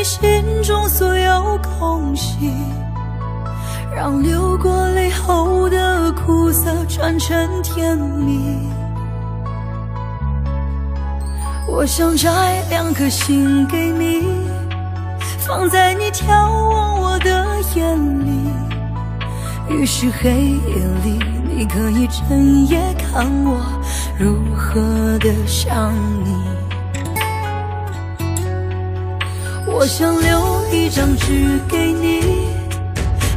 心中所有空隙，让流过泪后的苦涩转成甜蜜。我想摘2颗心给你，放在你眺望我的眼里，于是黑夜里你可以整夜看我如何的想你。我想留一张纸给你，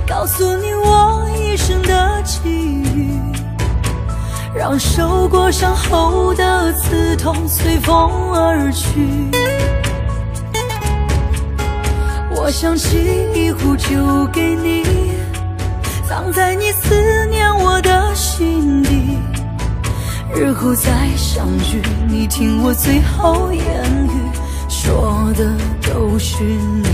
告诉你我一生的际遇，让受过伤后的刺痛随风而去。我想沏一壶酒给你，藏在你思念我的心底，日后再相聚，你听我最后言语，说的都是你。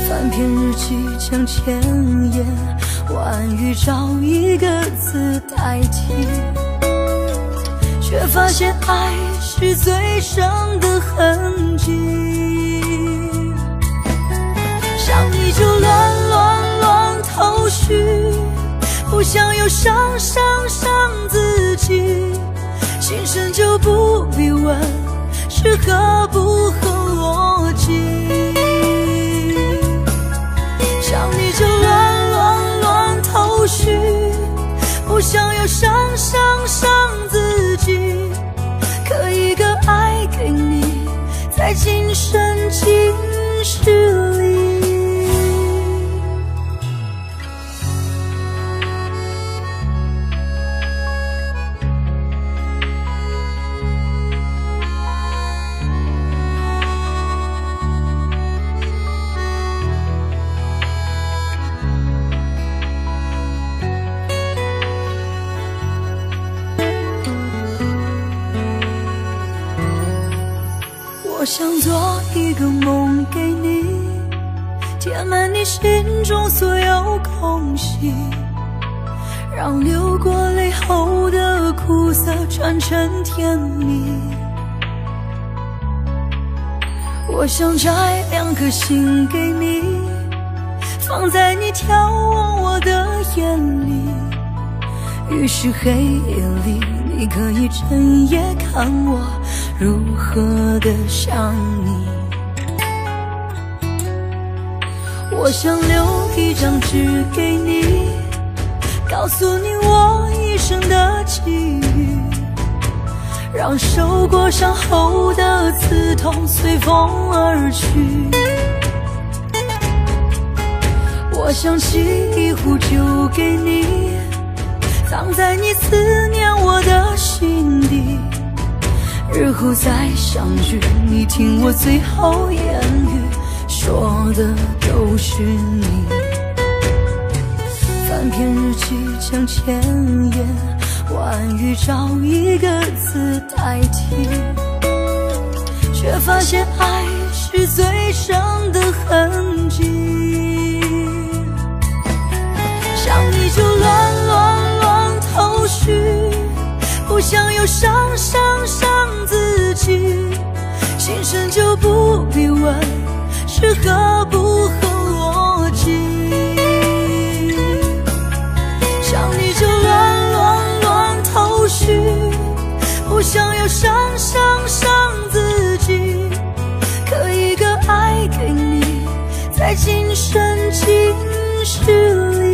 翻篇日记将千言万语找一个字代替，却发现爱是最深的痕迹。想你就乱头绪，不想又伤自己，心声就不必问是合不合逻辑。想你就乱头绪，不想又伤自己，刻一个爱给你，在今生今世里。我想做一个梦给你，填满你心中所有空隙，让流过泪后的苦涩转成甜蜜。我想摘2颗心给你，放在你眺望我的眼里，于是黑夜里你可以整夜看我如何的想你。我想留一张纸给你，告诉你我一生的际遇，让受过伤后的刺痛随风而去。我想沏一壶酒给你，藏在你思念我的心底，日后再相聚，你听我最后言语，说的都是你。翻篇日记将千言万语找一个字代替，却发现爱是最深的痕迹。想你就乱头绪，不想又伤自己，心声就不必问是合不合逻辑。想你就乱头绪，不想又伤自己，刻一个爱给你，在今生今世里。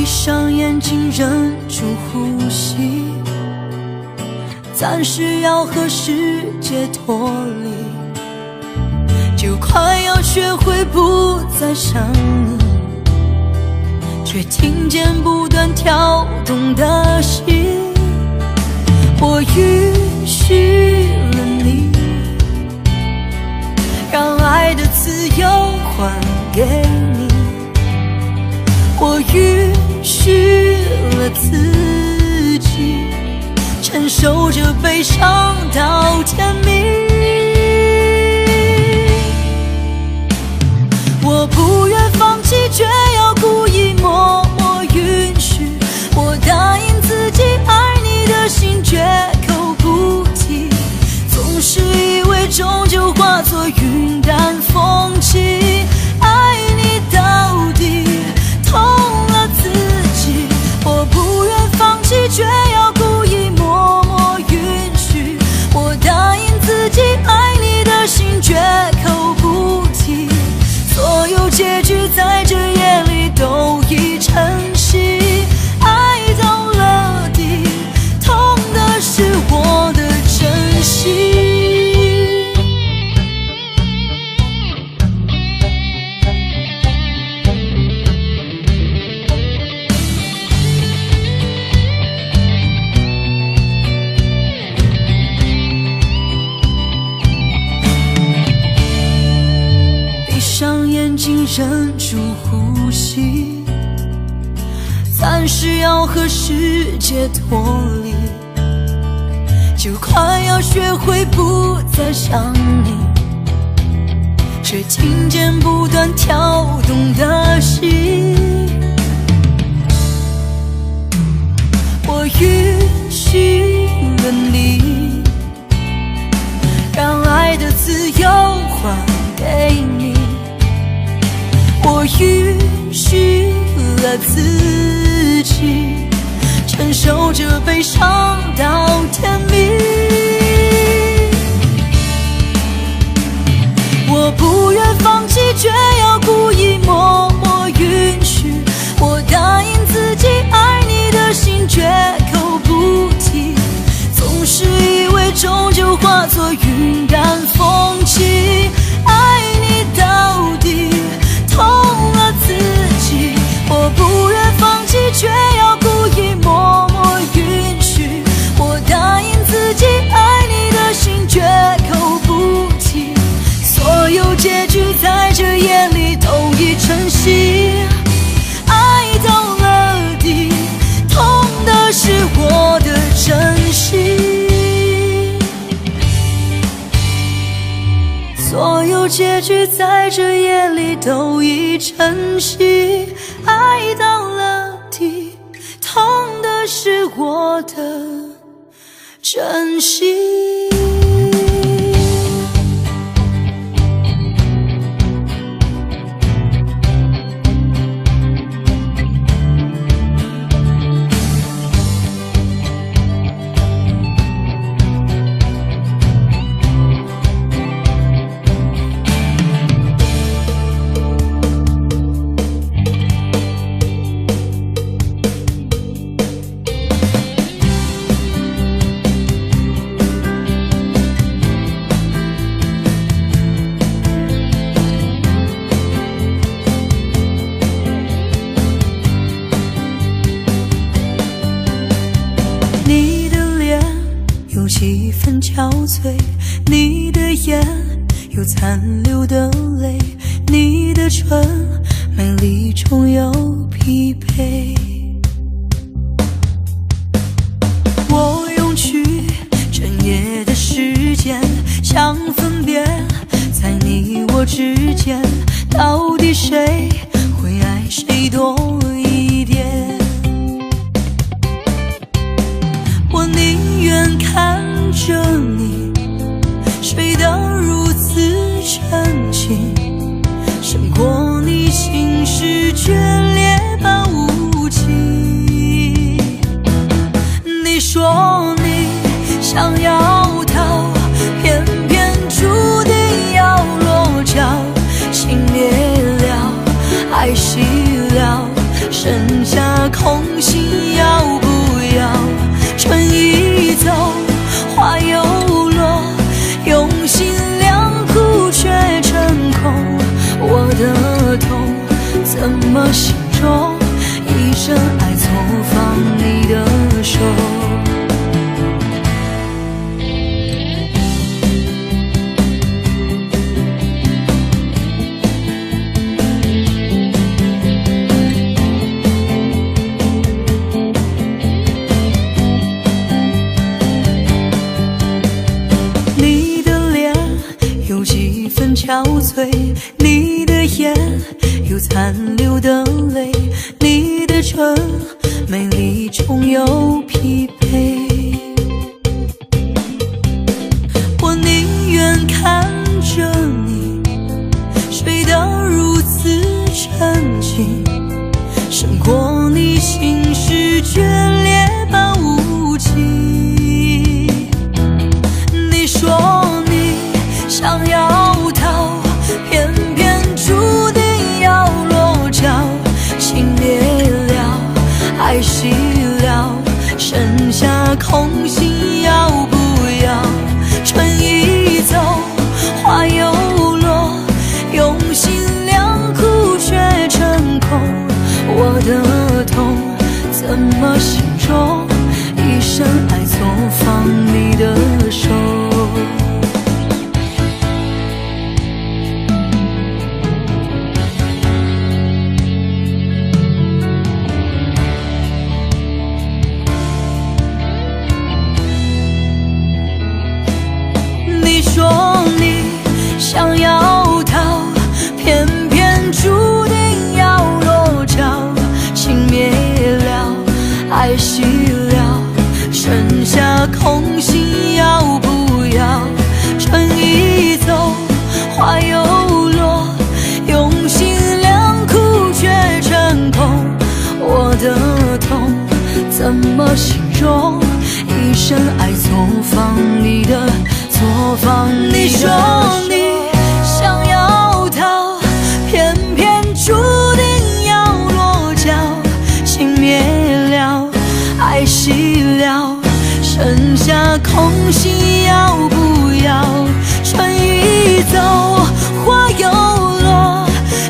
上眼睛忍住呼吸，暂时要和世界脱离，就快要学会不再想你，却听见不断跳动的心。还给你。我允许了自己承受着悲伤到天明。我不愿放弃，却要故意默默允许。我答应自己爱你的心绝口不提，总是以为终究化作云淡风轻。爱你到底痛了自己，我不愿放弃，却要故意默默允许。我答应自己爱你的心绝口不提，所有结局在这夜里都已成型。爱到了底，痛的是我的真心。闭上眼睛，忍住呼吸，暂时要和世界脱离，就快要学会不再想你，却听见不断跳动的心。我允许了你，让爱的自由还给你。我允许了自己承受着悲伤到天明。我不愿放弃，却要故意默默允许。我答应自己爱你的心绝口不提，总是以为终究化作云淡风轻。爱你到底痛了自己，我不愿放弃，却要故意默默允许。我答应自己爱你的心绝口不提，所有结局在这夜里都已成型。爱到了底，痛的是我的真心。所有结局在这夜里都已成型。爱到了底，痛的是我的真心。你的脸有几分憔悴，你的眼有残留的泪，你的唇美丽中有疲惫。我用去整夜的时间，想分辨在你我之间，到底谁会爱谁多一点。我宁愿看着你睡得如此沉静，胜过你心事决裂般无情。退，你的眼有残留的泪，你的唇美丽中有疲惫。我宁愿看着你睡得如此沉静，胜过你心事决裂般无情。你说你想要逃，偏偏注定要落脚，情灭了，爱熄了，剩下空心要不要？春已走，花又落，用心良苦却成空。我的痛怎么形容？一生爱错放你的手。你说你想要逃，偏偏注定要落脚，情灭了，爱熄了，剩下空心要不要？春已走，花又落，用心良苦却成空。我的痛怎么形容？一生爱错放你的，错放你的。你说你想要逃，偏偏注定要落脚，情灭了，爱熄了，剩下空心要不要？春已走，花又落，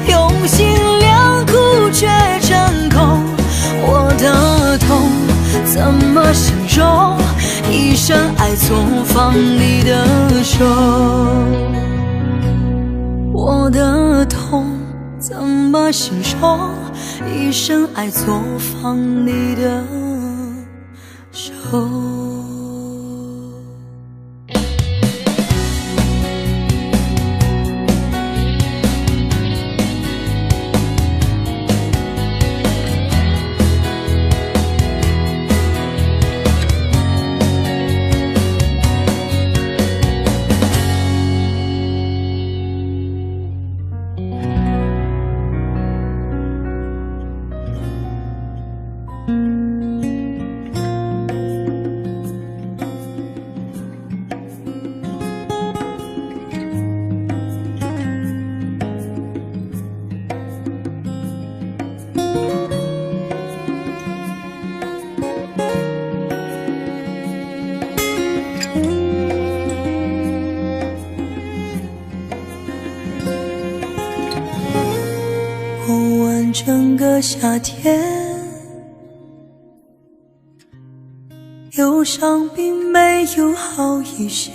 用心良苦却成空。我的痛怎么形容？一生爱错放你的手。我的痛怎么形容？一生爱错放你的手。整个夏天，忧伤并没有好一些，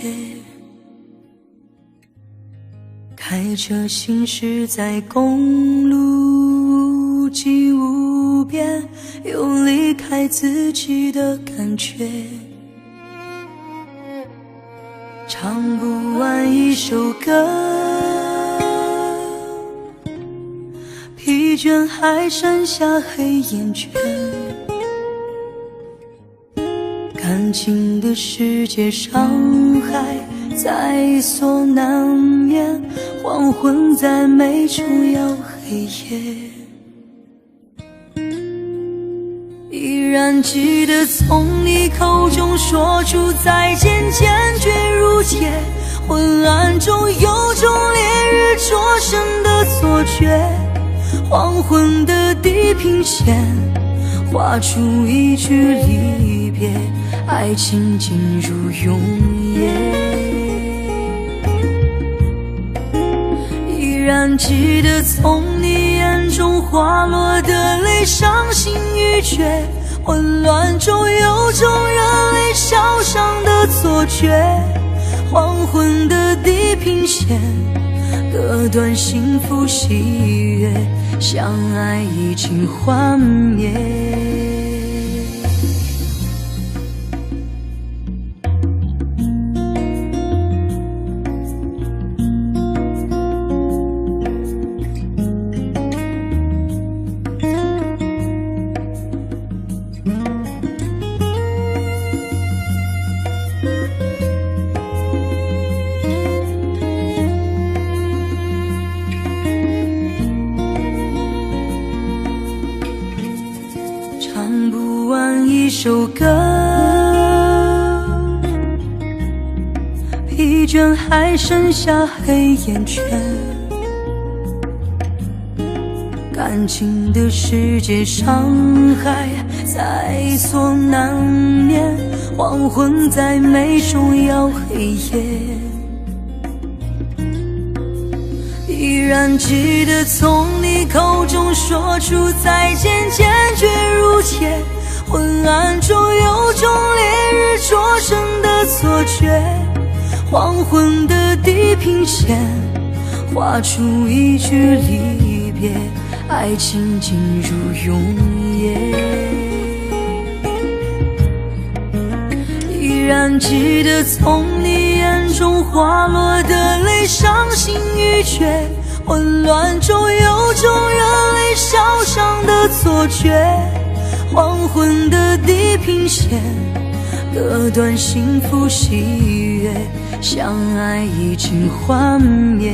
开着行驶在公路际无边，有离开自己的感觉，唱不完一首歌，疲倦还剩下黑眼圈，感情的世界伤害在所难免，黄昏在每处要黑夜，依然记得从你口中说出再见，坚决如铁，昏暗中有种烈日灼身的错觉，黄昏的地平线画出一句离别，爱情进入永夜，依然记得从你眼中滑落的泪，伤心欲绝，混乱中有种人类烧伤的错觉，黄昏的地平线割断幸福喜悦，相爱已经幻灭。完一首歌，疲倦还剩下黑眼圈。感情的世界伤害在所难免，黄昏在眉中摇黑夜。依然记得从你口中说出再见，坚决如铁。昏暗中有种烈日灼身的错觉，黄昏的地平线画出一句离别，爱情进入永夜。依然记得从你眼中滑落的泪，伤心欲绝。混乱中有种热泪烧伤的错觉，黄昏的地平线割断幸福喜悦，相爱已经幻灭。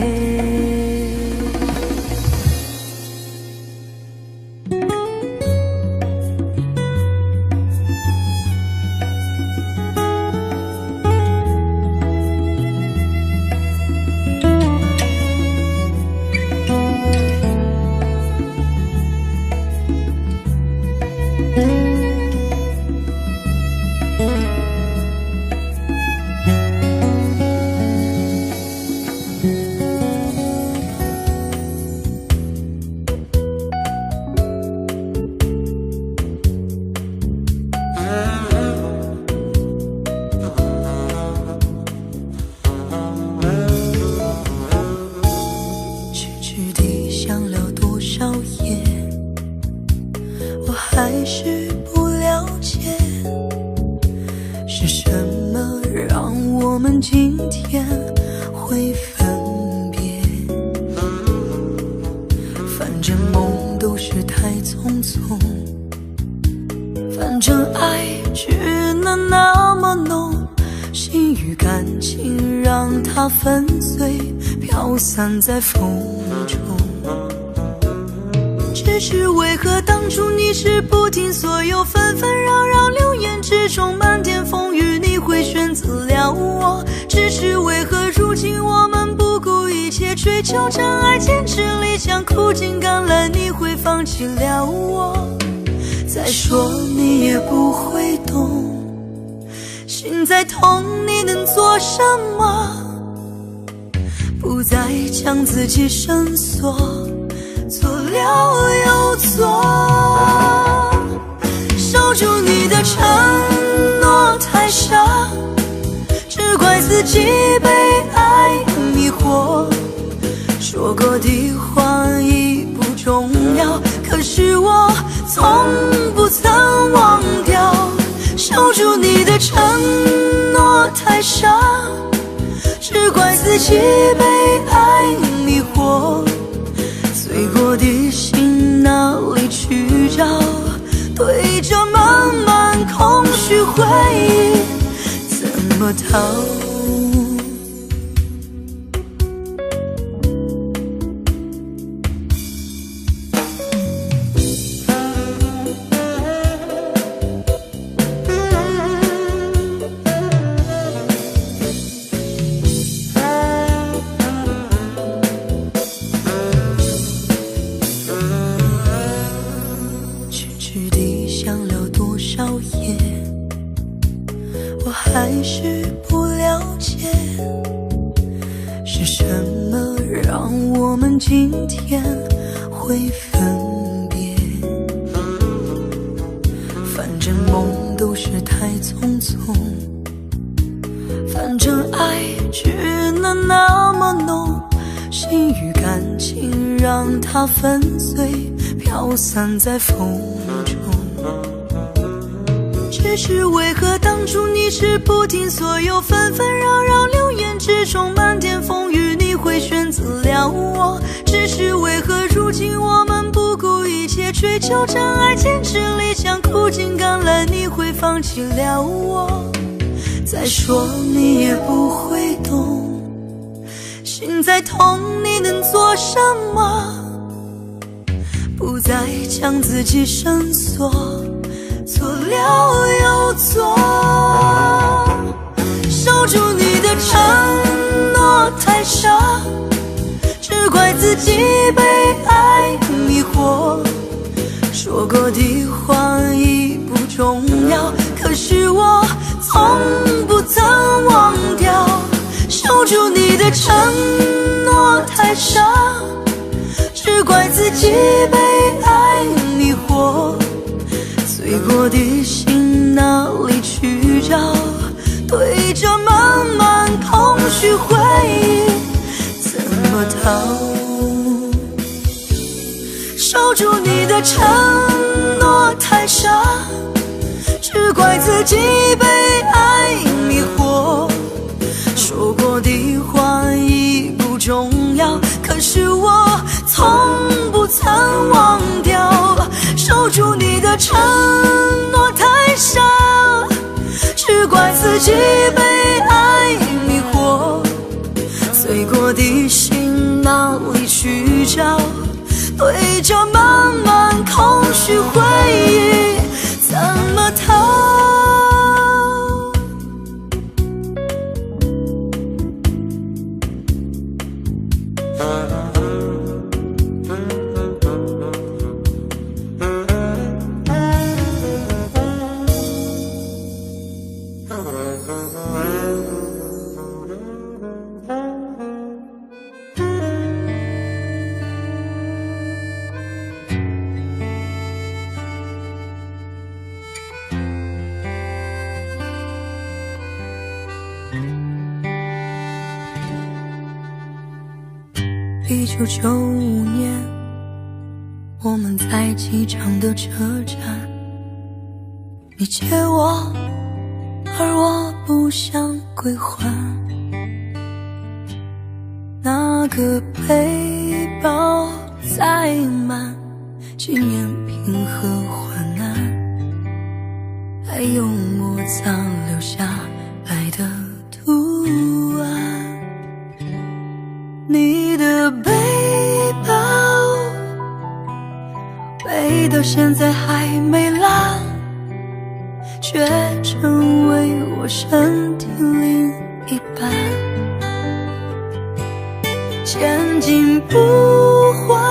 还是不了解，是什么让我们今天会分别。反正梦都是太匆匆，反正爱只能那么浓，心与感情让它粉碎，飘散在风中。只是为何当初你是不听所有纷纷扰扰，流言之中漫天风雨，你会选择了我？只是为何如今我们不顾一切追求真爱，坚持理想，苦尽甘来，你会放弃了我？再说你也不会懂，心在痛你能做什么？不再将自己深锁，错了又错，守住你的承诺太傻，只怪自己被爱迷惑。说过的话已不重要，可是我从不曾忘掉。守住你的承诺太傻，只怪自己被爱迷惑。碎过的心哪里去找？对着满满空虚回忆，怎么逃？我还是不了解，是什么让我们今天会分别。反正梦都是太匆匆，反正爱只能那么浓，心与感情让它粉碎，飘散在风中。只是为何当初你是不听所有纷纷扰扰，流言之中漫天风雨，你会选择了我？只是为何如今我们不顾一切追求真爱，坚持理想，苦尽甘来，你会放弃了我？再说你也不会懂，心在痛你能做什么？不再将自己深锁，错了又错，守住你的承诺太傻，只怪自己被爱迷惑。说过的话已不重要，可是我从不曾忘掉。守住你的承诺太傻，只怪自己被爱迷惑。碎过的心哪里去找？对着满满空虚回忆怎么逃？守住你的承诺太傻，只怪自己被爱迷惑。说过的话已不重要，可是我从不曾忘掉。守住你的承诺太傻，只怪自己被爱迷惑。碎过的心哪里去找？对着满满空虚回忆怎么逃？1995年，我们在机场的车站，你借我，而我不想归还。那个背包载满纪念品和患难，还有摩擦留下爱的图案。你的背包背到现在还没烂，却成为我身体另一半。千金不换，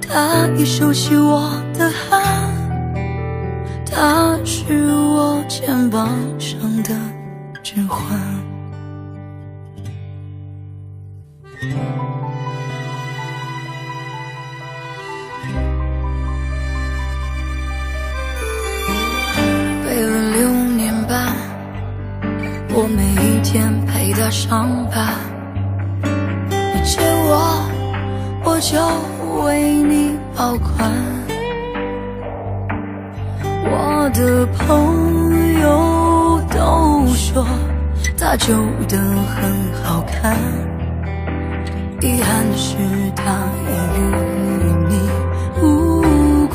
他已熟悉我的汗，他是我肩膀上的指环。背了6年半，我每一天陪他上班。你借我，我就为你保管。我的朋友都说他旧的很好看，遗憾的是它已与你无关。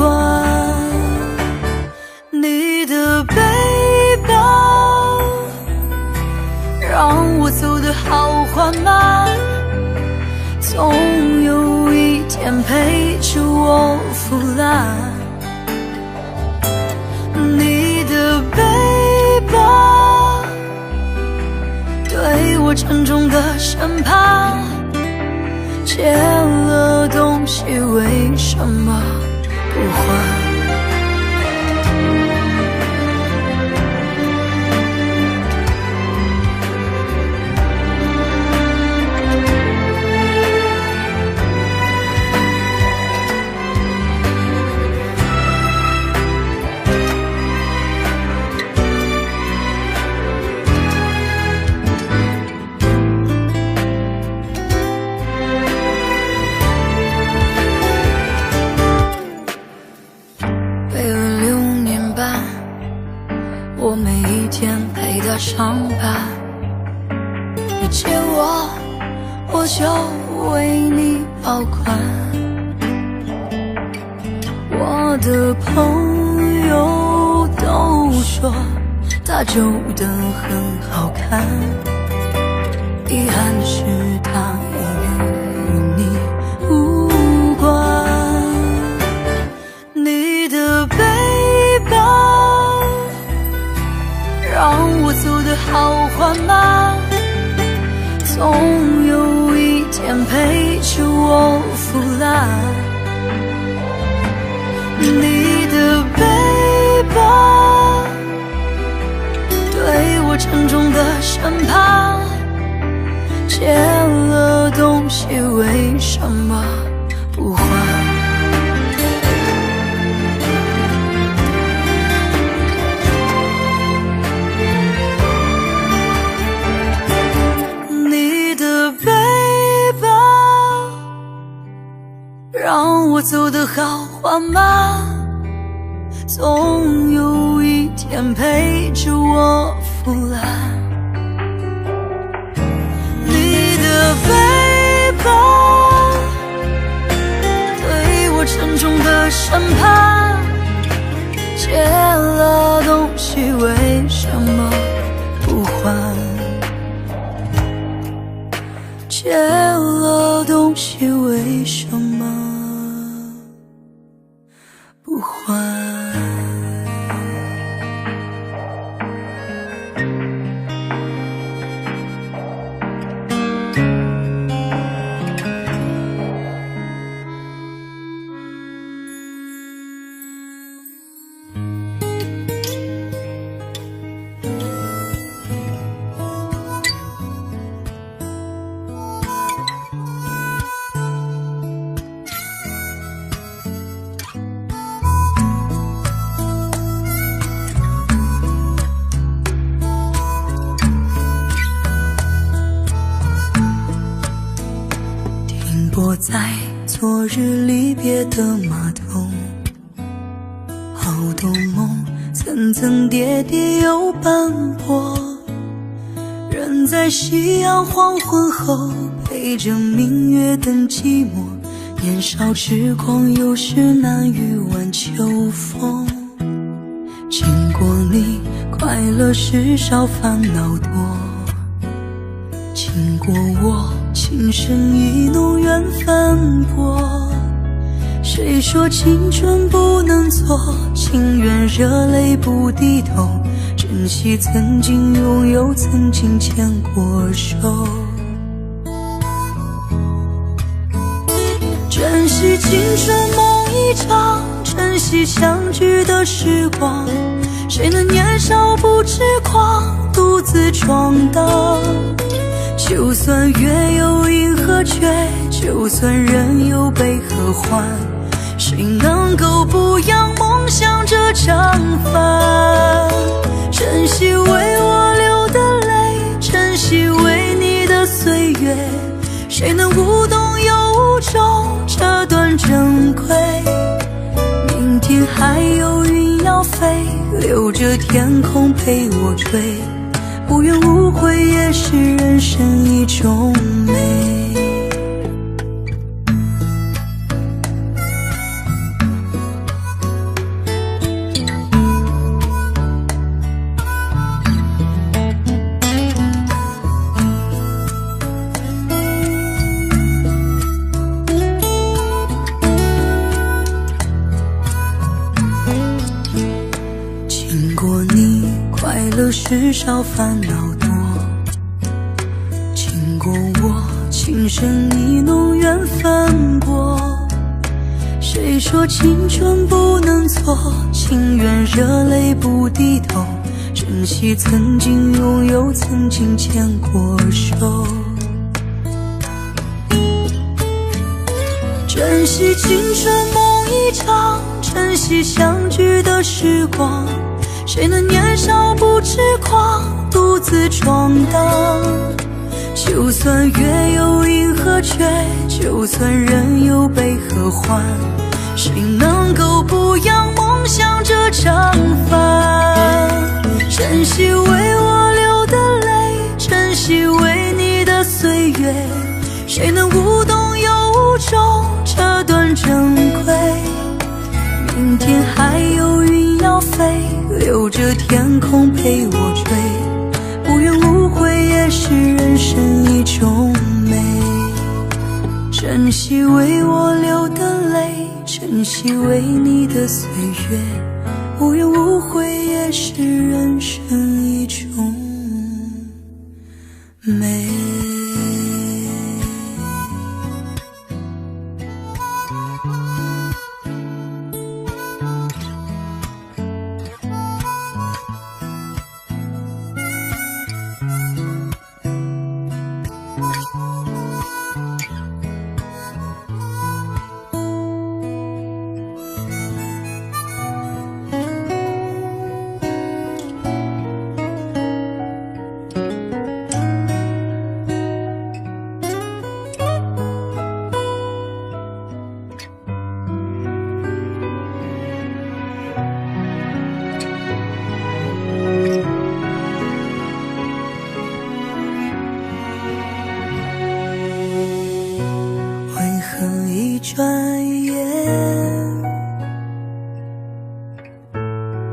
你的背包让我走得好缓慢，总有一天陪着我腐烂。你的背包对我沉重的审判，借了东西为什么不还？我每一天陪他上班，你借我，我就为你保管。我的朋友都说他旧的很好看，遗憾的是他已与你无关。你的背换吗？总有一天陪着我腐烂。你的背包对我沉重的身旁，借了东西为什么不还？你的背包让我走得好缓慢，总有一天陪着我腐烂。你的背包对我沉重的身旁，借了东西为什么不还？借了东西为什么不还？我在昨日离别的码头，好多梦层层叠叠又斑驳，人在夕阳黄昏后陪着明月等寂寞，年少痴狂有时难御晚秋风。经过你快乐时少烦恼多，经过我情深意浓缘分薄。谁说青春不能错，情愿热泪不低头，珍惜曾经拥有，曾经牵过手。珍惜青春梦一场，珍惜相聚的时光，谁能年少不痴狂，独自闯荡。就算月有阴和缺，就算人有悲和欢，谁能够不扬梦想这张帆？珍惜为我流的泪，珍惜为你的岁月，谁能无动又无衷这段珍贵？明天还有云要飞，留着天空陪我追，无怨无悔也是人生一种美。经过你快乐时少烦恼多，经过我情深意浓缘分薄。谁说青春不能错，情愿热泪不低头，珍惜曾经拥有，曾经牵过手。珍惜青春梦一场，珍惜相聚的时光，谁能年少不痴狂，独自闯荡。就算月有阴和缺，就算人有悲和欢，谁能够不扬梦想这张帆？珍惜为我流的泪，珍惜为你的岁月，谁能无动又无衷这段珍贵？明天还有云要飞，留着天空陪我追，无怨无悔也是人生一种美。珍惜为我流的泪，珍惜为你的岁月，无怨无悔也是人生一种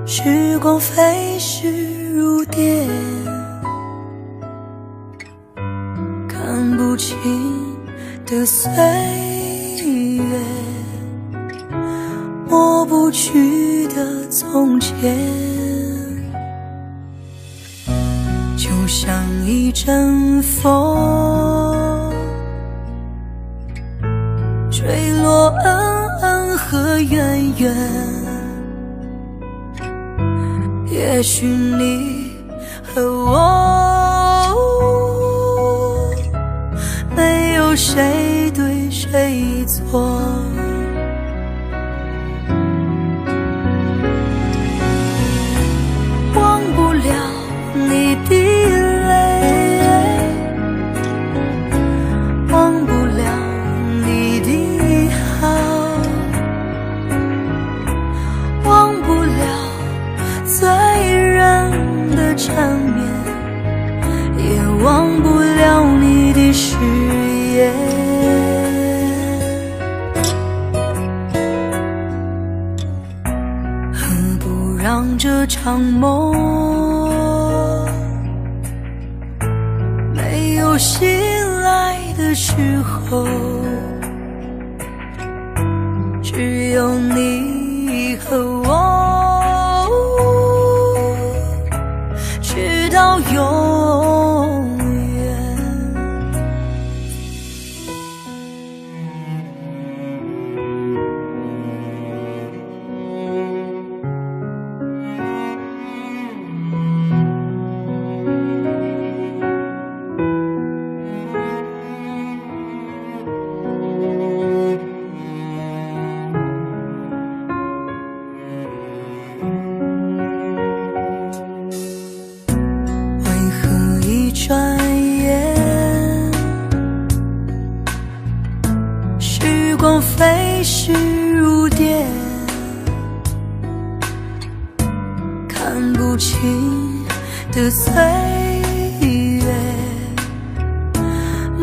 时光飞逝如电，看不清的岁月，抹不去的从前，就像一阵风，坠落恩恩和怨怨。也许你和我，没有谁对谁错，忘不了你的泪，忘不了你的好，忘不了醉人的缠绵，也忘不了你的誓言。何不让这场梦没有醒来的时候，只有你和我，直到永远。转眼，时光飞逝如电，看不清的岁月，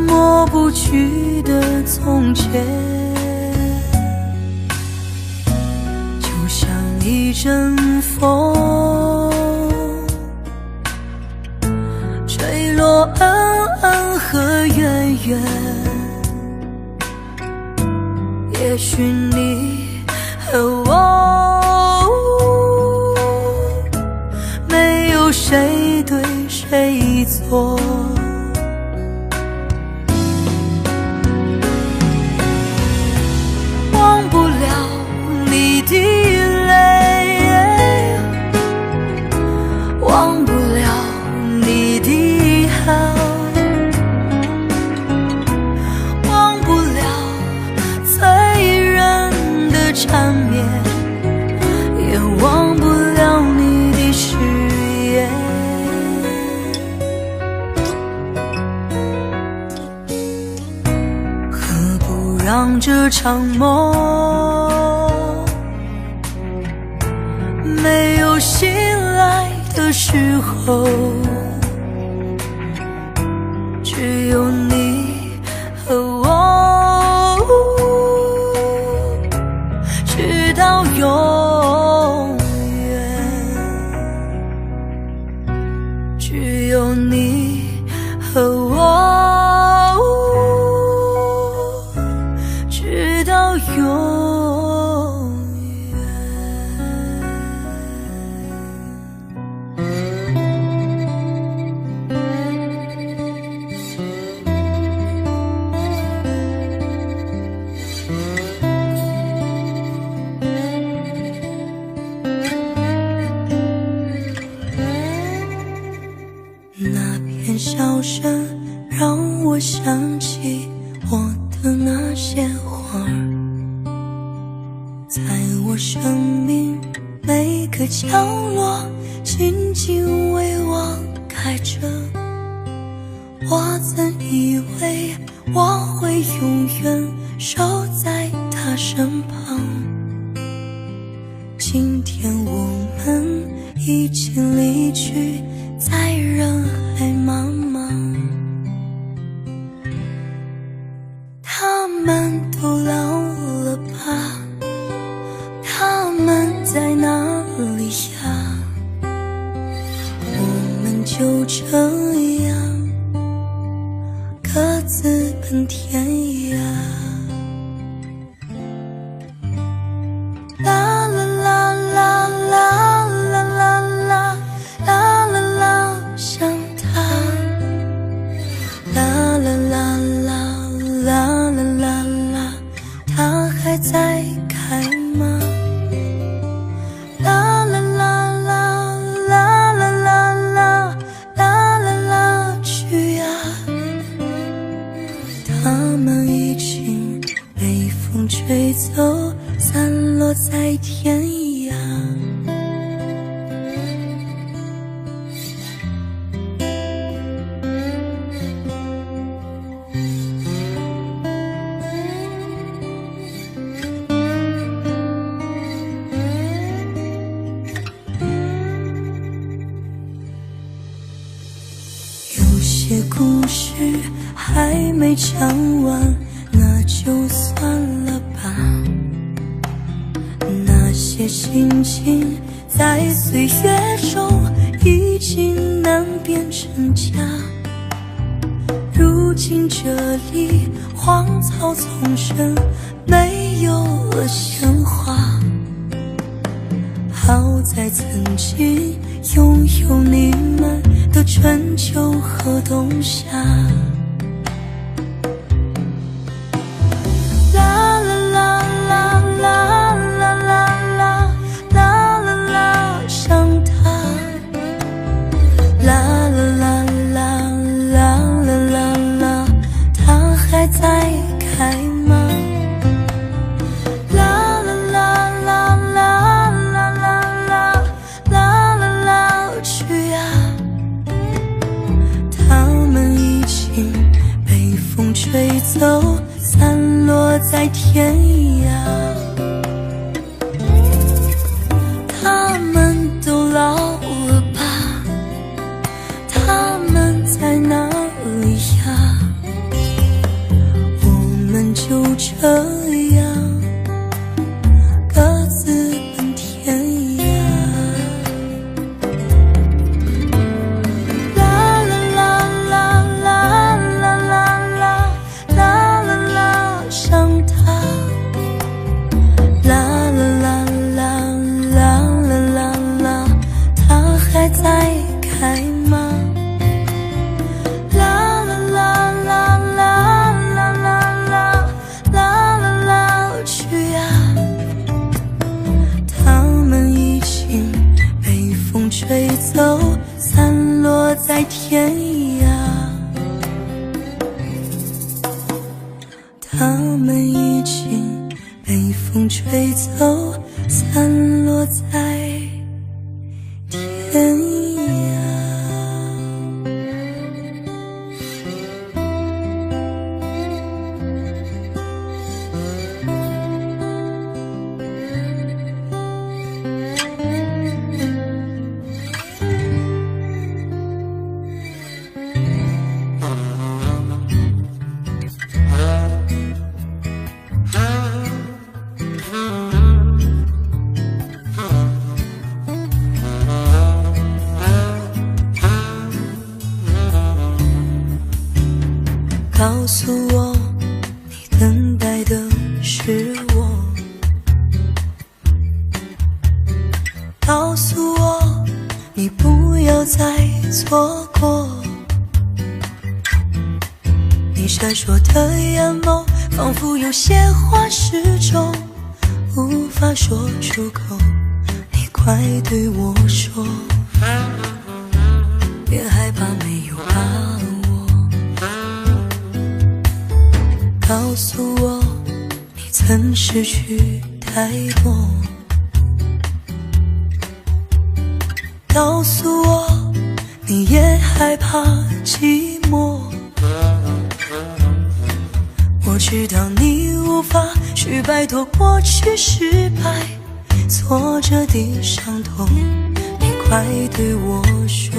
抹不去的从前，就像一阵风，坠落恩恩和怨怨。也许你和我，没有谁对谁错，忘不了你的泪，忘不了你的好，忘不了醉人的缠绵，也忘不了你的誓言。何不让这场梦没有醒来的时候，只有你和我，直到永远。只有你和我，直到永远。那片笑声让我想起我的那些花儿，在我生命每个角落静静为我开着。我曾以为我会永远守在他身旁，今天我们已经离去，在人海茫茫。他们都老了吧？他们在哪里呀？就这样各自奔天涯。啦啦啦啦啦啦啦啦啦啦啦，想他。啦啦啦啦啦啦啦啦，他还在开吗？啦啦啦啦啦啦啦啦啦啦啦，去呀！他们已经被风吹走，散落在天涯。有些故事还没讲完，那就算了吧。那些心情在岁月中已经难变成假，如今这里荒草丛生，没有了鲜花。好在曾经拥有你们的春秋和冬夏。啦啦啦啦啦啦啦啦啦啦，想他。啦啦啦啦啦啦啦啦，他还在开吗？吹走，散落在天涯。他们都老了吧？他们在哪里呀？我们就这样各自奔天涯。吹走，散落在天涯。他们已经被风吹走，散落在天涯。告诉我，你等待的是我。告诉我，你不要再错过。你闪烁的眼眸，仿佛有些话始终无法说出口。你快对我说，别害怕，没有把握。告诉我，你曾失去太多。告诉我，你也害怕寂寞。我知道你无法去摆脱过去失败挫折的伤痛，你快对我说，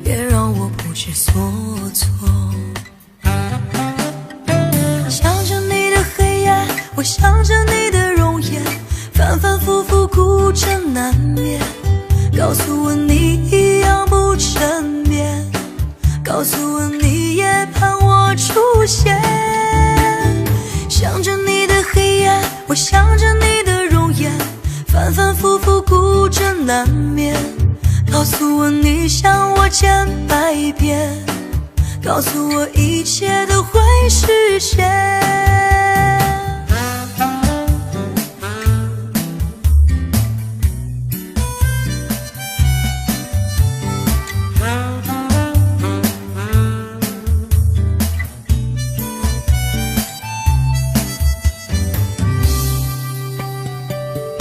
别让我不知所措。想着你的黑夜，我想着你的容颜，反反复复孤枕难眠。告诉我你要告诉我你也盼我出现。想着你的黑夜，我想着你的容颜，反反复复孤枕难眠。告诉我你想我千百遍，告诉我一切都会实现。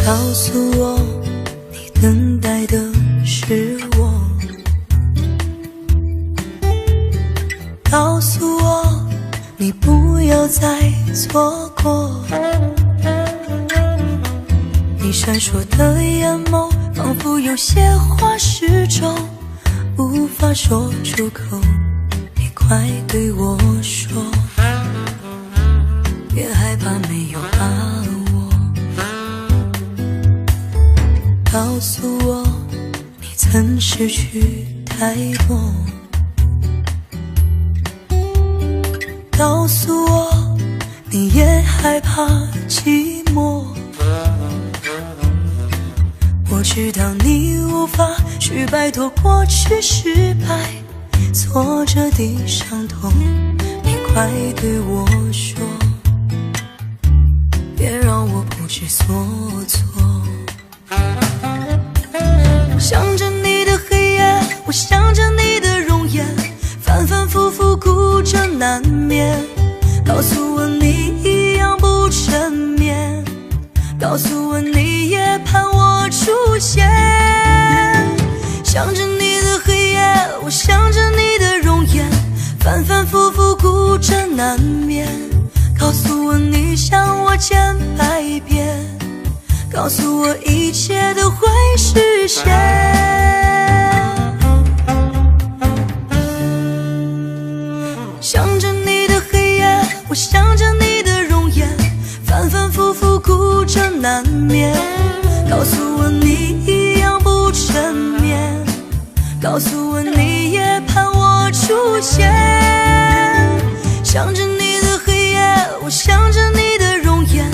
告诉我你等待的是我，告诉我你不要再错过。你闪烁的眼眸仿佛有些话始终无法说出口，你快对我说，别害怕没有把握。告诉我你曾失去太多，告诉我你也害怕寂寞。我知道你无法去摆脱过去失败挫折的伤痛，你快对我说，别让我不知所措。想着你的黑夜，我想着你的容颜，反反复复孤枕难眠。告诉我你一样不沉眠，告诉我你也盼我出现。想着你的黑夜，我想着你的容颜，反反复复孤枕难眠。告诉我你想我千百遍，告诉我一切都会实现。想着你的黑夜，我想着你的容颜，反反复复孤枕难眠。告诉我你一样不沉眠，告诉我你也盼我出现。想着你的黑夜，我想着你的容颜，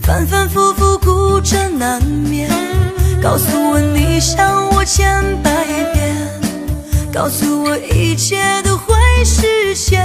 反反复复孤枕难眠。告诉我你想我千百遍，告诉我一切都会实现。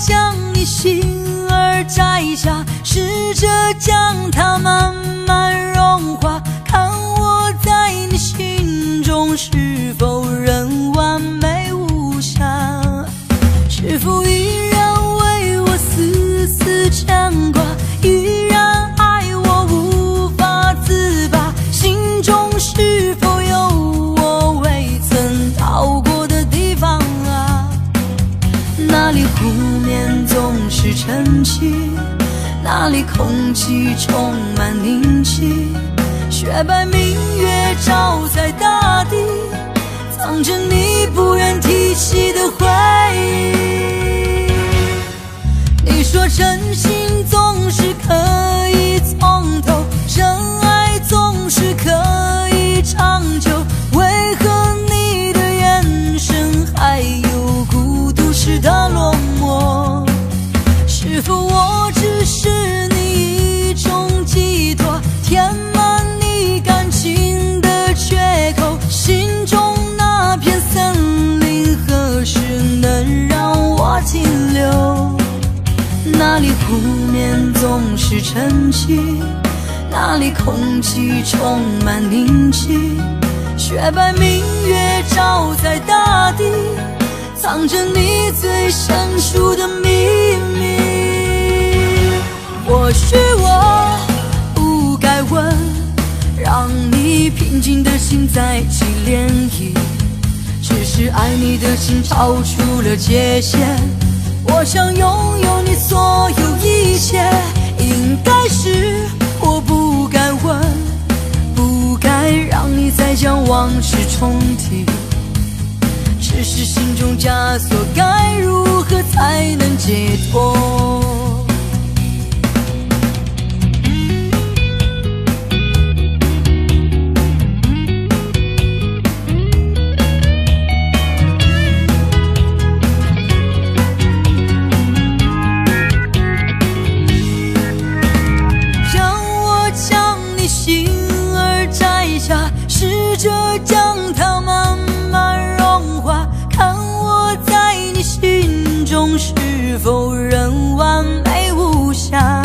将你心儿摘下，试着将它慢慢融化，看我在你心中是否仍完美无瑕，是否依然为我丝丝牵挂，依然爱我无法自拔，心中是否有我未曾到过的地方啊？那里湖面总是沉寂，那里空气充满凝气，雪白明月照在大地，藏着你不愿提起的回忆。你说真心总是可以从头，真爱总是可以长久，为何你的眼神还有孤独时的落寞？是否我只是你一种寄托，填满你感情的缺口，心中那片森林何时能让我停留？那里湖面总是沉寂，那里空气充满宁静，雪白明月照在大地，藏着你最深处的秘密。或许我不该问，让你平静的心再起涟漪，只是爱你的心超出了界限。我想拥有你所有一切，应该是我不该问，不该让你再将往事重提，只是心中枷锁该如何才能解脱。试着将它慢慢融化，看我在你心中是否仍完美无瑕，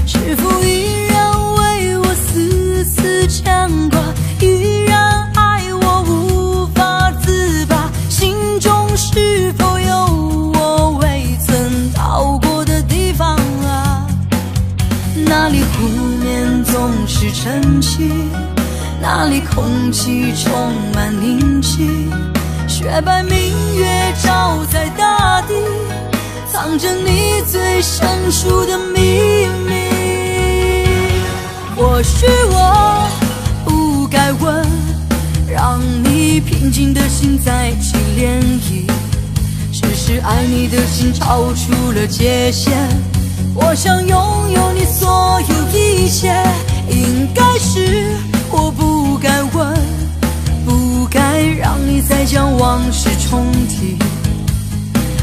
是否依然为我丝丝牵挂，依然爱我无法自拔，心中是否有我未曾到过的地方啊？那里湖面总是晨曦，那里空气充满宁静，雪白明月照在大地，藏着你最深处的秘密。或许我不该问，让你平静的心再起涟漪，只是爱你的心超出了界限。我想拥有你所有一切，应该是我不该问，不该让你再将往事重提，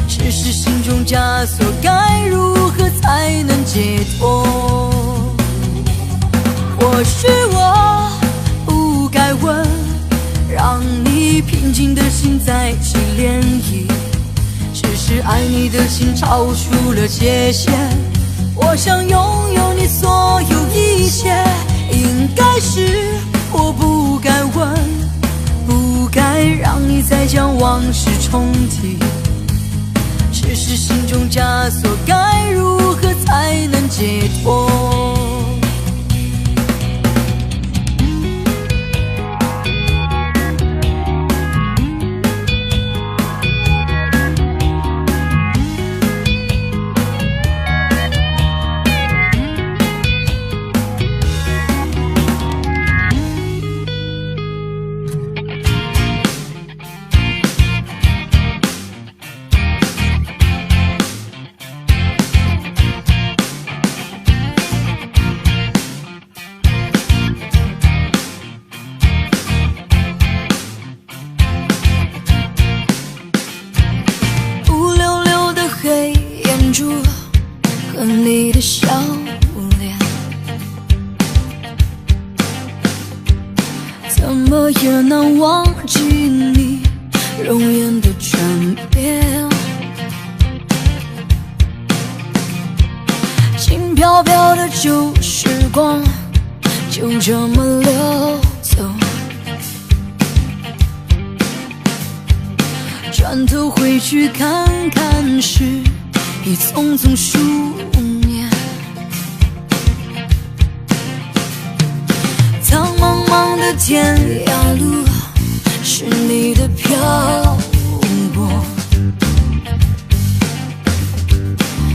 只是心中枷锁该如何才能解脱。或许我不该问，让你平静的心再起涟漪，只是爱你的心超出了界限。我想拥有你所有一切，应该是我不该问，不该让你再将往事重提，只是心中枷锁该如何才能解脱。和你的笑脸，怎么也难忘记你容颜的转变，轻飘飘的旧时光就这么溜走，转头回去看看时已匆匆数年，苍茫茫的天涯路是你的漂泊，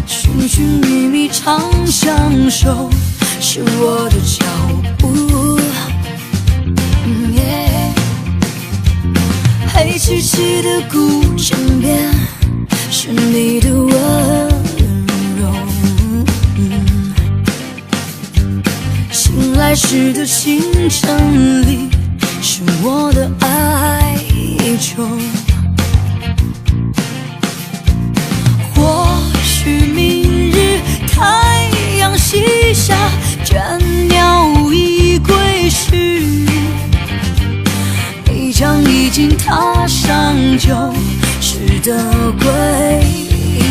寻寻觅觅长相守是我的脚步，黑漆漆的古镇边是你的温柔，醒来时的清晨里是我的哀愁。或许明日太阳西下，倦鸟已归时，你将已经踏上旧时的归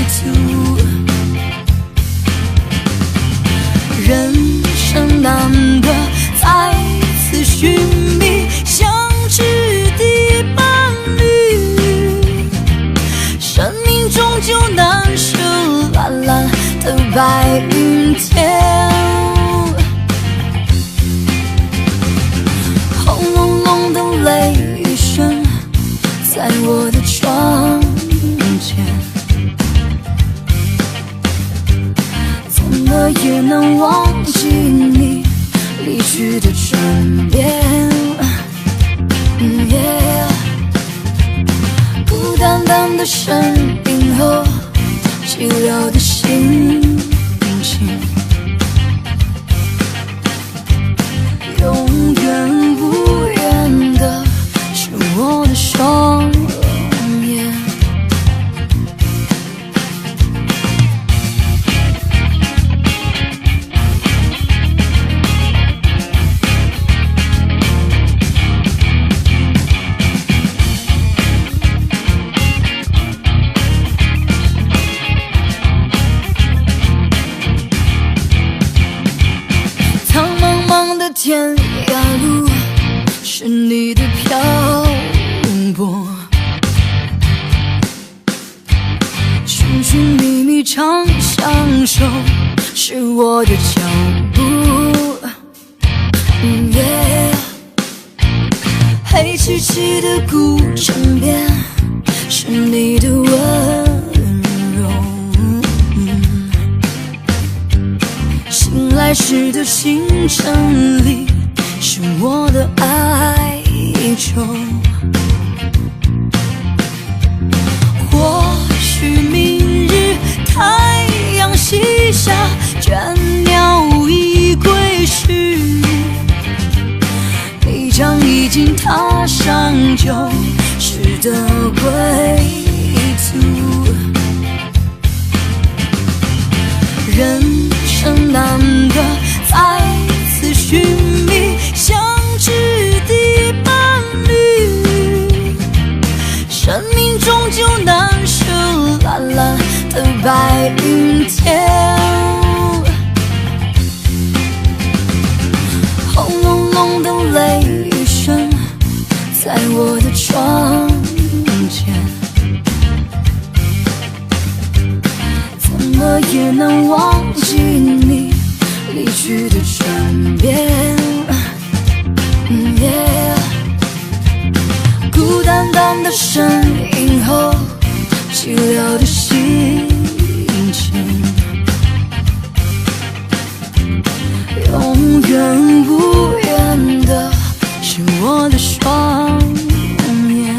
途。人生难得再次寻觅相知的伴侣，生命终究难舍蓝蓝的白云天。轰隆隆的雷雨声在我的窗前，怎么也能忘记你离去的转变。孤单单的身影和寂寥的心情，永远无缘的是我的双眼。苍茫茫的天涯路是你的漂泊，寻寻觅觅常相守是我的脚步。黑漆漆的古城边是你的温柔，醒来时的清晨里是我的哀愁。或许明日太阳西下，倦鸟已归时，你将已经踏上旧时的归途。人生难得再次寻觅相知的伴侣，生命终究难舍蓝蓝的白云天。轰隆隆的雷雨声在我的窗前，怎么也能忘记你离去的转变。孤单单的身影后寂寥的心情，永远无缘的是我的双眼，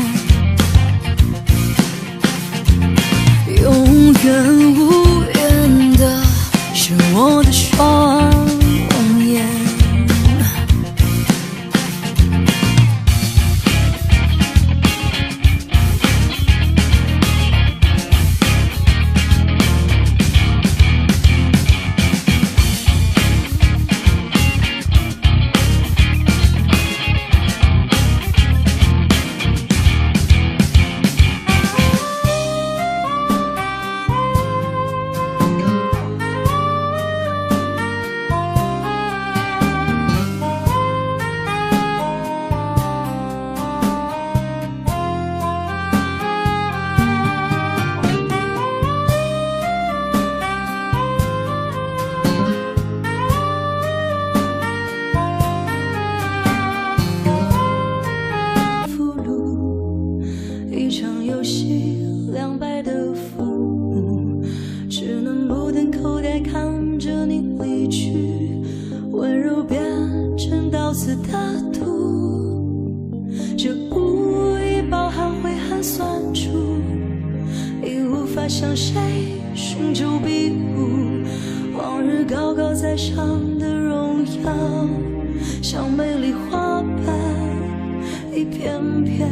永远无缘的是我的双眼。向谁寻求庇护？往日高高在上的荣耀，像美丽花瓣一片片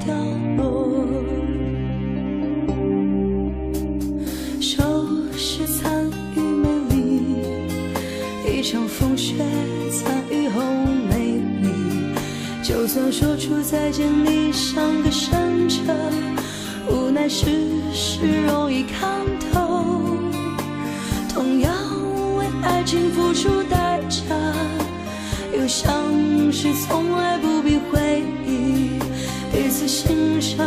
掉落。收拾残余美丽，一场风雪残余后美丽。就算说出再见，你像个深沉。无奈世事容易看透，同样为爱情付出代价，又像是从来不必回忆彼此欣赏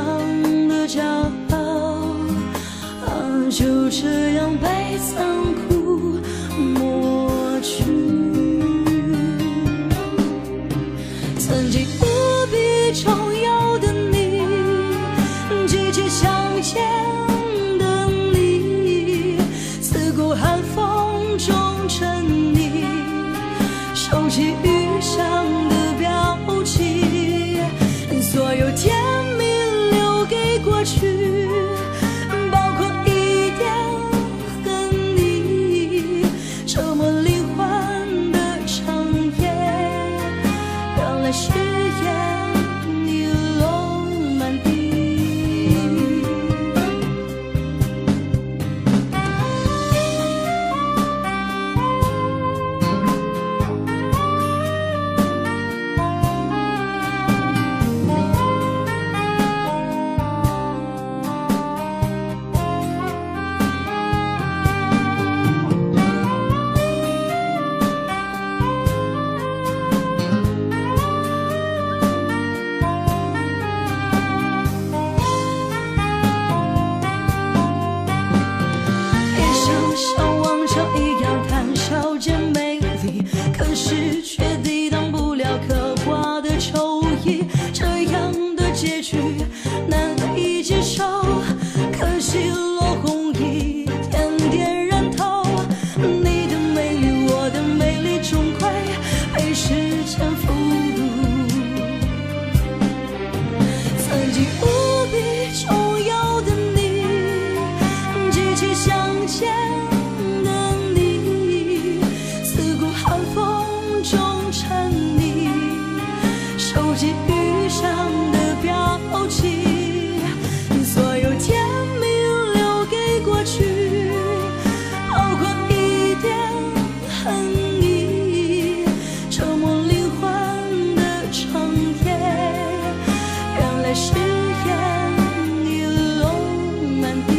的骄傲，就这样被残酷抹去。曾经无比重要的你，急切想见的你，刺骨寒风中沉溺，收起余香的表情，所有甜蜜留给过去，包括一点恨意，折磨灵魂的长夜，原来誓言已落满地。像往常一样谈笑间美丽，可是却抵挡不了刻画的愁意，这样的结局难以接受，可惜落红衣，点点染透，你的美丽我的美丽终归被时间俘虏。曾经无比重要的你，急切想见的你，刺骨寒风中沉溺，收集余香的表情，所有甜蜜留给过去，包括一点恨意，折磨灵魂的长夜，原来誓言已落满地。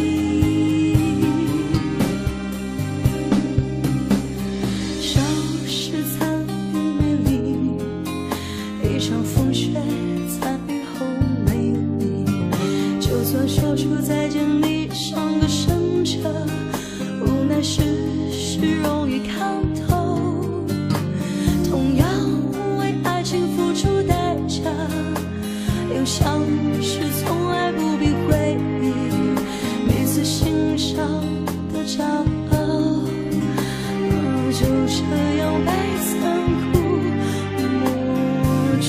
消失在雨里，一场风雪在雨后美丽，就算说出再见你像个生者，无奈事实容易看透，同样为爱情付出代价，又像是从来不必回忆彼此欣赏的骄傲，就这样被残酷抹去。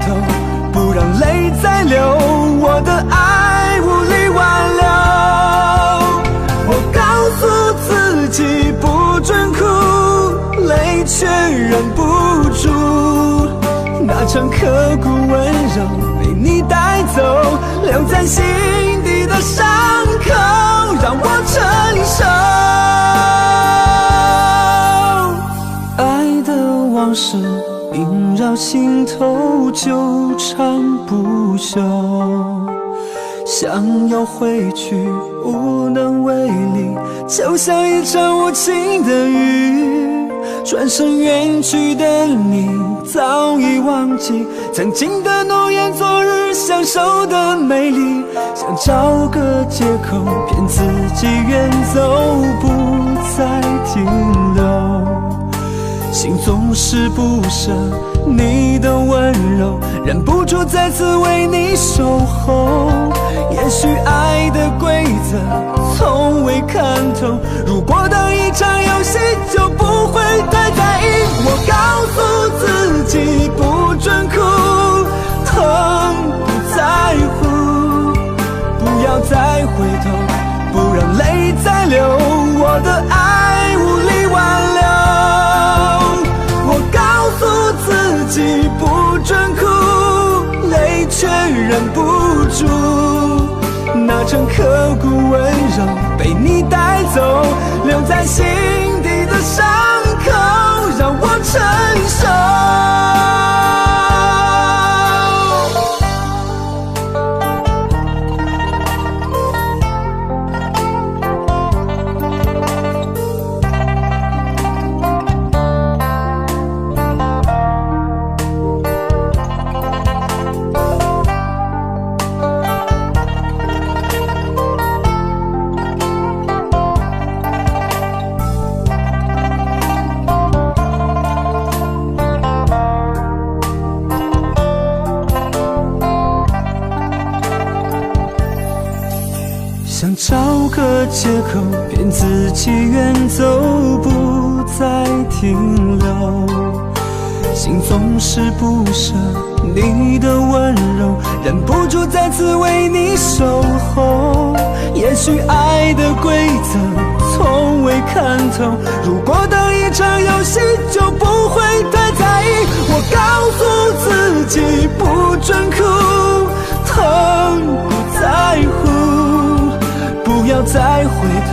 头，不让泪再流，我的爱无力挽留。我告诉自己不准哭，泪却忍不住，那场刻骨温柔被你带走，留在心底的伤口让我承受。爱的往事萦绕心头，纠缠不休，想要回去无能为力，就像一场无情的雨。转身远去的你早已忘记曾经的诺言，昨日享受的美丽，想找个借口骗自己远走，不再停留。心总是不舍你的温柔，忍不住再次为你守候。也许爱的规则从未看透，如果当一场游戏就不会太在意。我告诉自己不准哭，疼不在乎，不要再回头，不让泪再流，我的爱无力挽留。我告诉自己不准哭，泪却忍不住，那场刻骨温柔被你带走，留在心底的伤口让我承受。想找个借口骗自己远走，不再停留。心总是不舍你的温柔，忍不住再次为你守候。也许爱的规则从未看透，如果当一场游戏就不会太在意。我告诉自己不准哭，疼不在乎，不要再回头，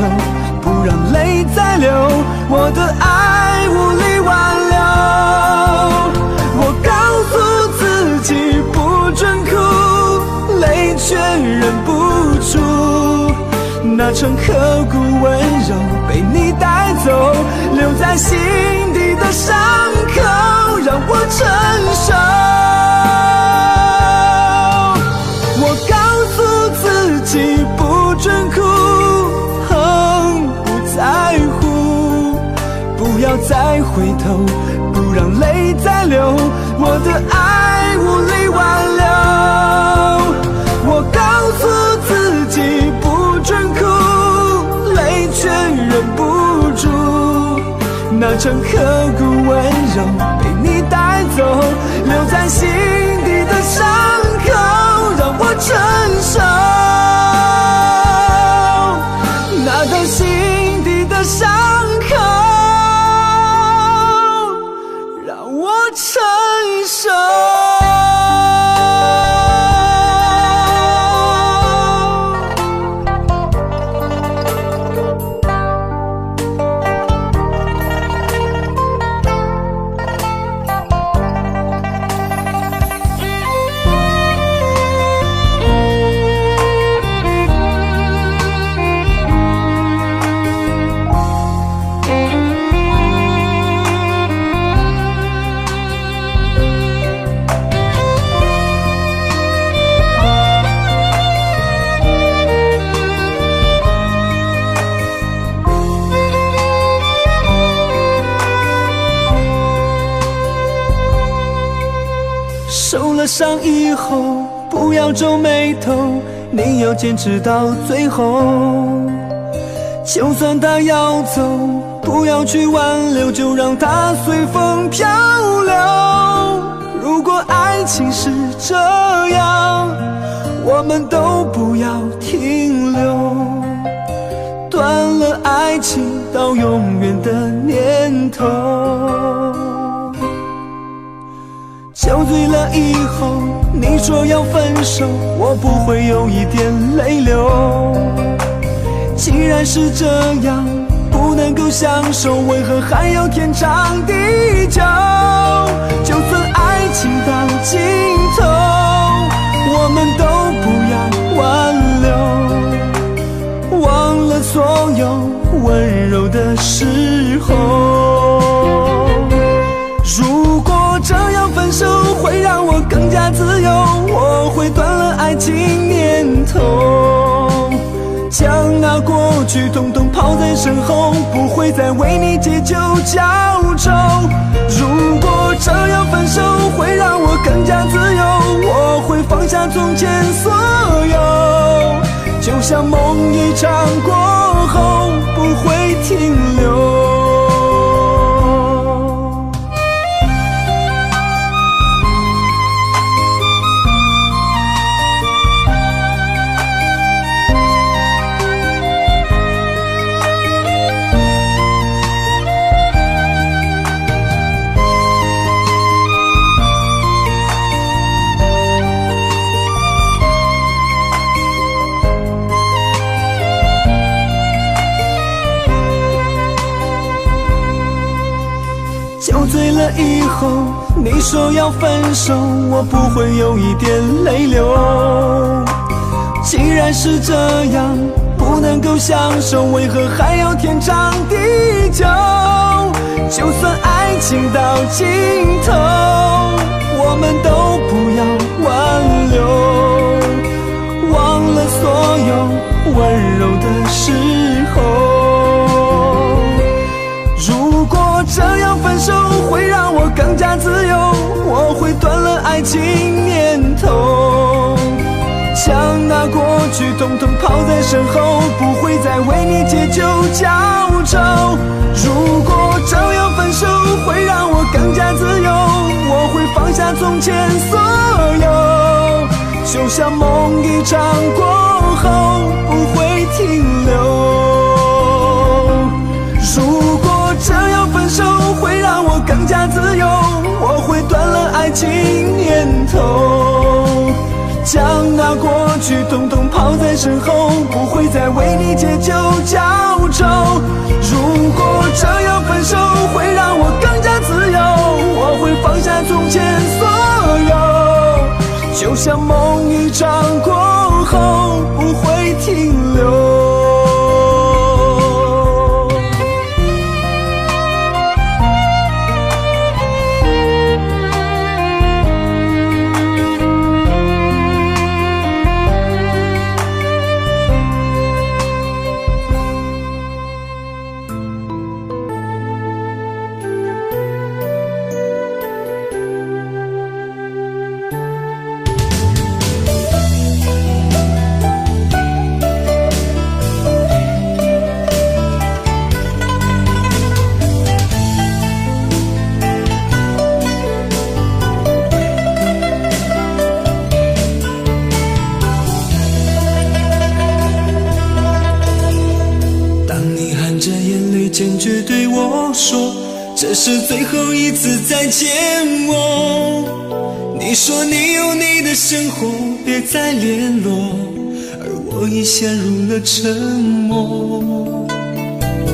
不让泪再流，我的爱无力挽留。我告诉自己不准哭，泪却忍不住，那场刻骨温柔被你带走，留在心底的伤口让我承受。我告诉自己不准哭，疼不在乎，不要再回头，不让泪再流，我的爱无力挽留。我告诉自己不准哭，泪却忍不住，那场刻骨温柔被你带走，留在心底的伤口让我承受，那道心底的伤口让我承受。受了伤以后不要皱眉头，你要坚持到最后。就算他要走，不要去挽留，就让他随风漂流。如如果爱情是这样，我们都不要停留，断了爱情到永远的念头。酒醉了以后，你说要分手，我不会有一点泪流。既然是这样，不能够相守，为何还要天长地久？就算爱情到尽头，我们都不要挽留，忘了所有温柔的时候。如果这样分手会让我更加自由，我会断了爱情念头，将那过去统统抛在身后，不会再为你借酒浇愁。如果这样分手会让我更加自由，我会放下从前所有，就像梦一场过后不会停留。酒醉了以后，你说要分手，我不会有一点泪流。既然是这样，不能够相守，为何还要天长地久？就算爱情到尽头，我们都不要挽留，忘了所有温柔的时候。如果这样分手会让我更加自由，我会断了爱情念头，将那过去统统抛在身后，不会再为你借酒浇愁。如果这样分手会让我更加自由，我会放下从前所有，就像梦一场过后不会停留。如果这样分手会让我更加自由，我会断了爱情念头，将那过去统统抛在身后，不会再为你借酒浇愁。如果这样分手会让我更加自由，我会放下从前所有，就像梦一场过后不会停留。坚决对我说，这是最后一次再见我。你说你有你的生活，别再联络，而我已陷入了沉默。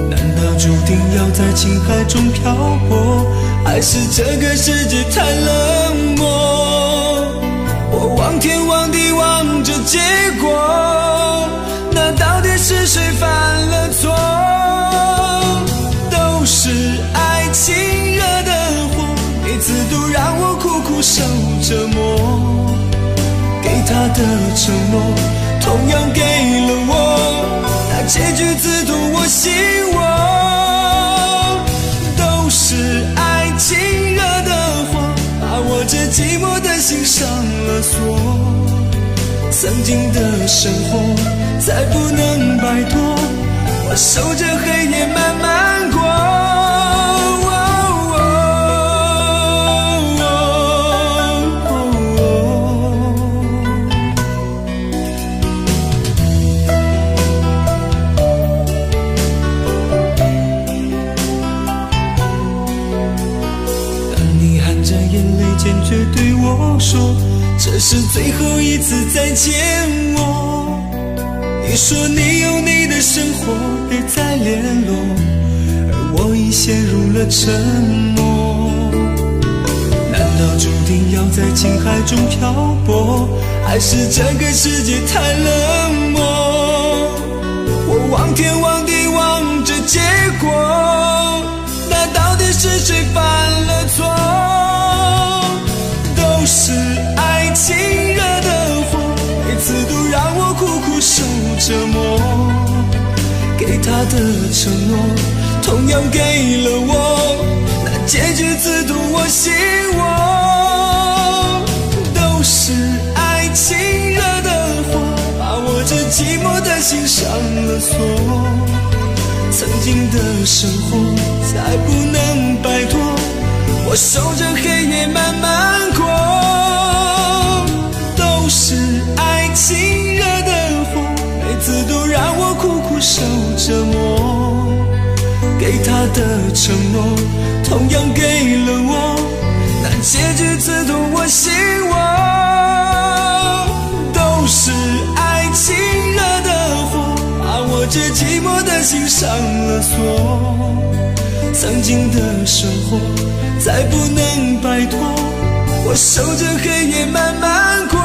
难道注定要在情海中漂泊，还是这个世界太冷漠？我望天望地望着结果，那到底是谁犯了错？都是爱情惹的祸，每次都让我苦苦受折磨。给他的承诺，同样给了我，那结局刺痛我心窝。都是爱情惹的祸，把我这寂寞的心上了锁。曾经的生活再不能摆脱，我守着黑夜慢慢过。说这是最后一次再见我。你说你有你的生活，别再联络，而我已陷入了沉默。难道注定要在情海中漂泊，还是这个世界太冷漠？我望天望地望着结果，那到底是谁犯了错？都是爱情惹的祸，每次都让我苦苦受折磨。给他的承诺同样给了我，那结局自图我心窝。都是爱情惹的祸，把我这寂寞的心上了锁。曾经的生活再不能摆脱，我守着黑夜慢慢过。都是爱情惹的祸，每次都让我苦苦受折磨。给他的承诺同样给了我，那结局刺痛我心窝。都是爱情惹的祸，把我这寂寞的心上了锁。曾经的生活再不能摆脱，我守着黑夜慢慢过。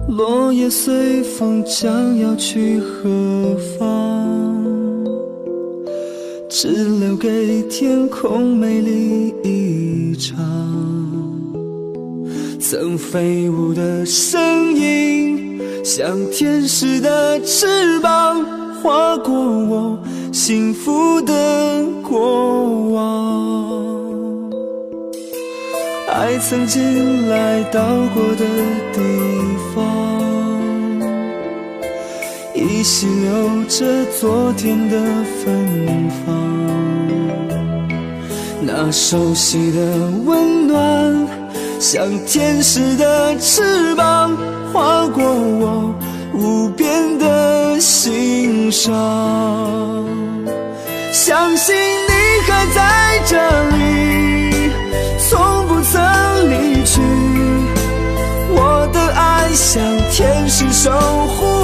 落叶随风将要去何方，只留给天空美丽一场。曾飞舞的声音像天使的翅膀，划过我幸福的过往。爱曾经来到过的地方，依稀留着昨天的芬芳。那熟悉的温暖像天使的翅膀，划过我无边的心上。相信你还在这里，从不曾离去，我的爱像天使守护